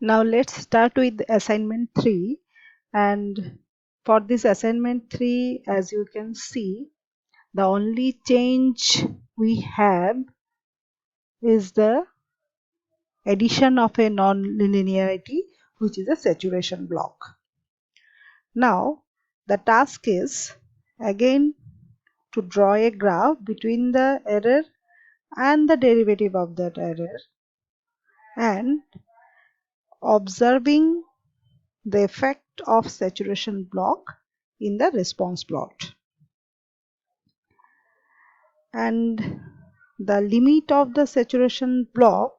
Now let's start with assignment 3, and for this assignment 3, as you can see, the only change we have is the addition of a non-linearity, which is a saturation block. Now the task is again to draw a graph between the error and the derivative of that error and observing the effect of saturation block in the response plot. And the limit of the saturation block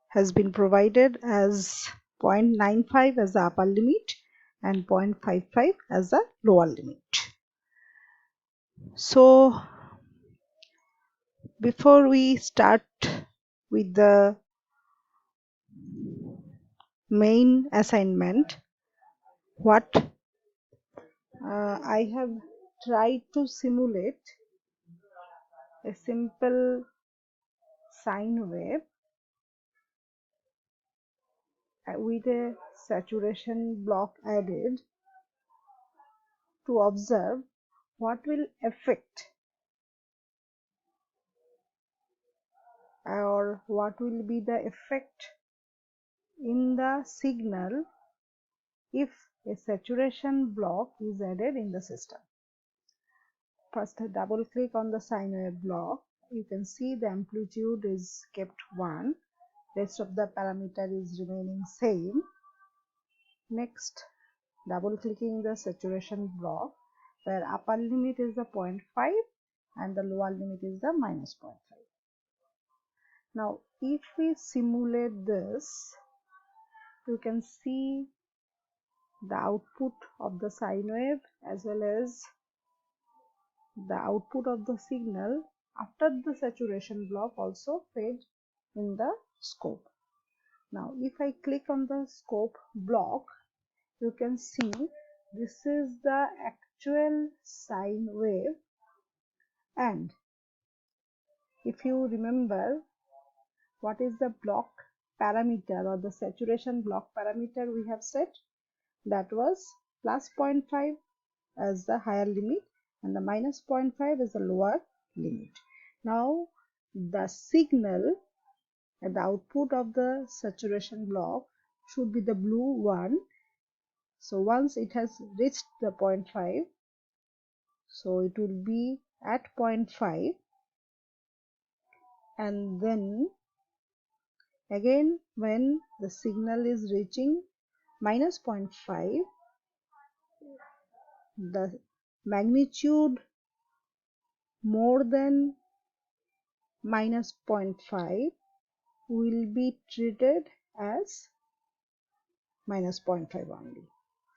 has been provided as 0.95 as the upper limit and 0.55 as the lower limit. So before we start with the main assignment, what I have tried to simulate a simple sine wave with a saturation block added to observe what will affect or what will be the effect in the signal if a saturation block is added in the system. First, double click on the sine wave block. You can see the amplitude is kept 1, rest of the parameter is remaining same. Next, double clicking the saturation block, where upper limit is the 0.5 and the lower limit is the minus 0.5. Now if we simulate this, you can see the output of the sine wave as well as the output of the signal after the saturation block also fed in the scope. Now if I click on the scope block, you can see this is the actual sine wave, and if you remember what is the block parameter or the saturation block parameter we have set, that was plus 0.5 as the higher limit and the minus 0.5 is the lower limit. Now the signal at the output of the saturation block should be the blue one. So once it has reached the 0.5, so it will be at 0.5, and then again when the signal is reaching minus 0.5, the magnitude more than minus 0.5 will be treated as minus 0.5 only.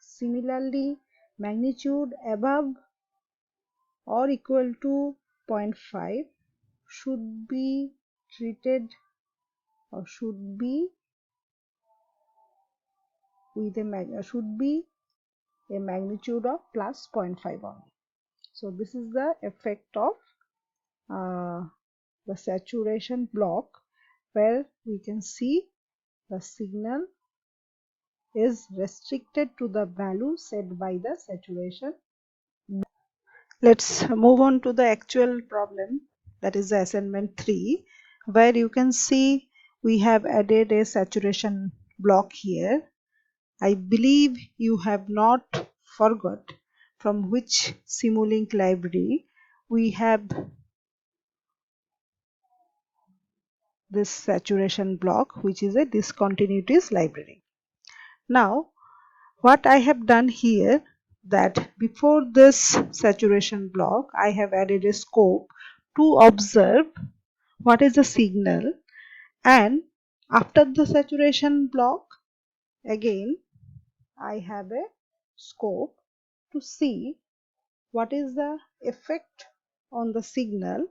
Similarly, magnitude above or equal to 0.5 should be treated or should be with a magnitude of plus 0.5 only. So this is the effect of the saturation block, where we can see the signal is restricted to the value set by the saturation. Let's move on to the actual problem, that is the assignment 3, where you can see we have added a saturation block here. I believe you have not forgot from which Simulink library we have this saturation block, which is a discontinuities library. Now what I have done here, that before this saturation block I have added a scope to observe what is the signal, and after the saturation block again I have a scope to see what is the effect on the signal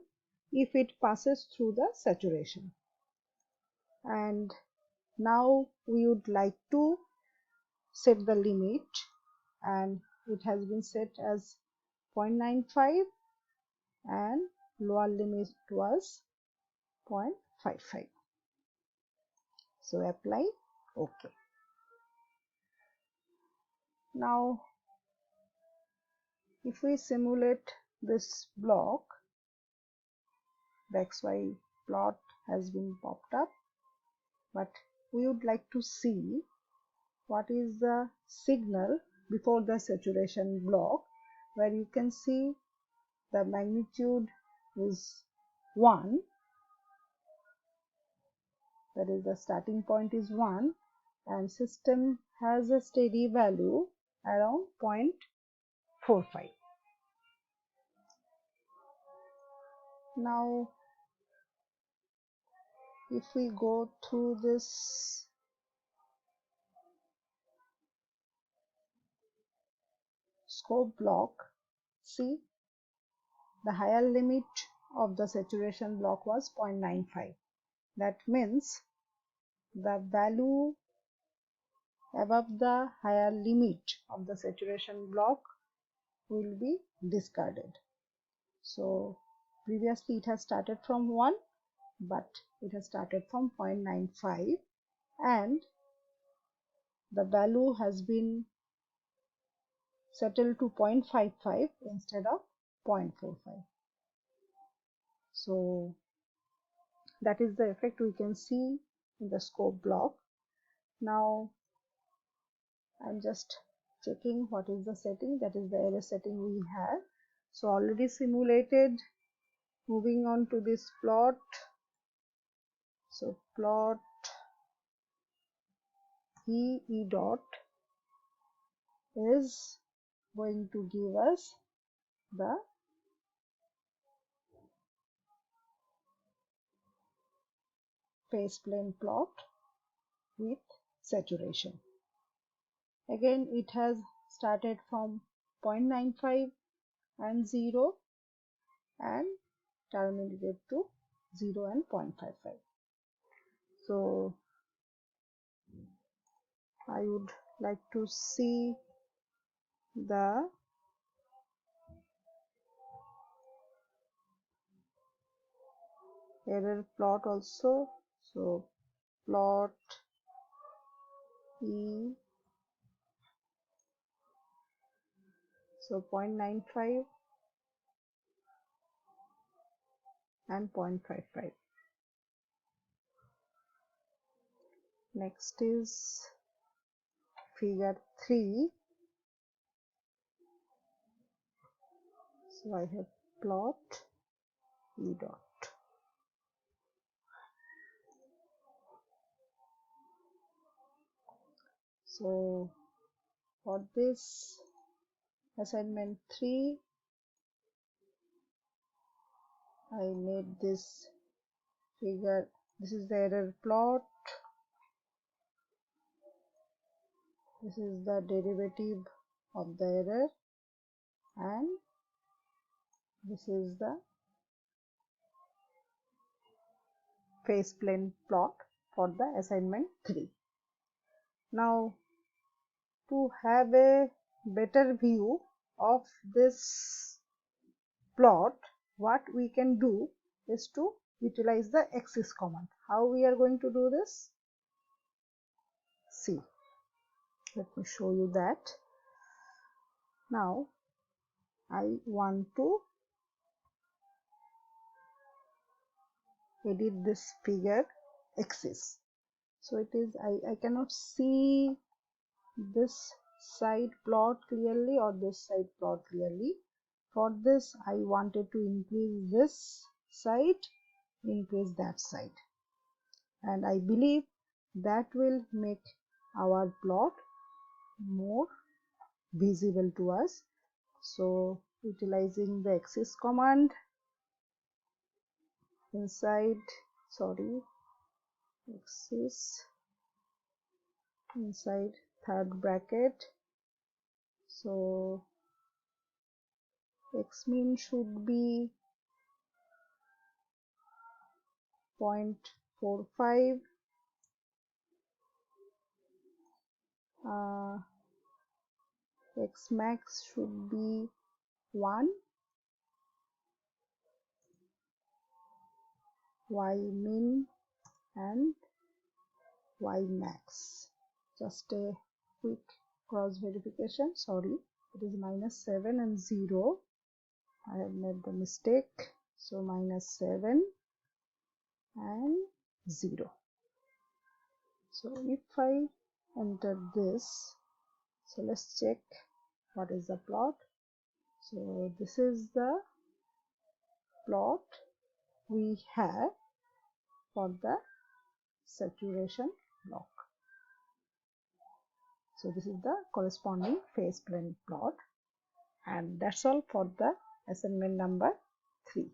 if it passes through the saturation. And now we would like to set the limit, and it has been set as 0.95 and lower limit was 0.55. So apply OK. Now if we simulate this block, the XY plot has been popped up, but we would like to see what is the signal before the saturation block, where you can see the magnitude is 1, that is the starting point is 1, and system has a steady value around 0.45. Now if we go through this scope block, see the higher limit of the saturation block was 0.95. That means the value above the higher limit of the saturation block will be discarded. So previously it has started from 1, but it has started from 0.95, and the value has been settled to 0.55 instead of 0.45. So that is the effect we can see in the scope block. Now I'm just checking what is the setting, that is the error setting we have. So already simulated. Moving on to this plot. So plot E dot is going to give us the phase plane plot with saturation. Again it has started from 0.95 and 0 and terminated to 0 and 0.55. So I would like to see the error plot also. So plot E, so 0.95 and 0.55. Next is figure 3. So I have plot E dot. So for this assignment 3, I made this figure. This is the error plot. This is the derivative of the error, and this is the phase plane plot for the assignment 3. Now to have a better view of this plot, what we can do is to utilize the axis command. How we are going to do this? See, let me show you that. Now I want to edit this figure axis. So it is, I cannot see this side plot clearly or this side plot clearly. For this I wanted to increase this side, increase that side, and I believe that will make our plot more visible to us. So utilizing the axis command, inside axis, inside third bracket, so x mean should be 0.45, x max should be 1, y min and y max. Just a quick cross verification. Sorry, it is -7 and 0. I have made the mistake. So -7 and 0. So if I enter this, so let's check what is the plot. So this is the plot we have for the saturation block. So this is the corresponding phase plane plot, and that's all for the assignment number 3.